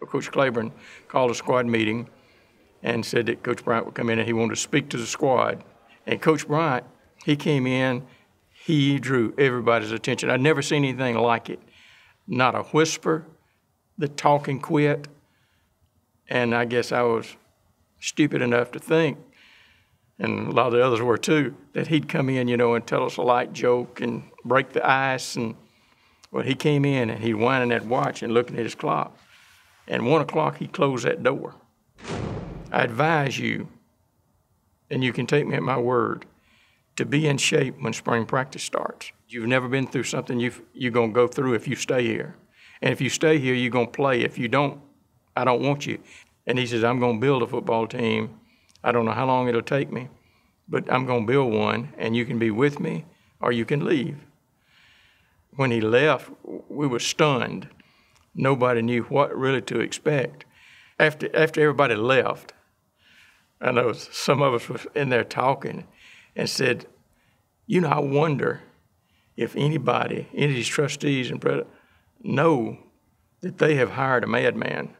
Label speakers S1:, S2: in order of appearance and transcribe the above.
S1: Coach Claiborne called a squad meeting and said that Coach Bryant would come in and he wanted to speak to the squad. And Coach Bryant, he came in, he drew everybody's attention. I'd never seen anything like it. Not a whisper, the talking quit. And I guess I was stupid enough to think, and a lot of the others were too, that he'd come in, and tell us a light joke and break the ice. And well, he came in and he'd winding that watch and looking at his clock. And 1 o'clock, he closed that door. I advise you, and you can take me at my word, to be in shape when spring practice starts. You've never been through something you're going to go through if you stay here. And if you stay here, you're going to play. If you don't, I don't want you. And he says, I'm going to build a football team. I don't know how long it'll take me, but I'm going to build one, and you can be with me or you can leave. When he left, we were stunned. Nobody knew what really to expect. After everybody left, I know some of us were in there talking and said, I wonder if any of these trustees and presidents know that they have hired a madman.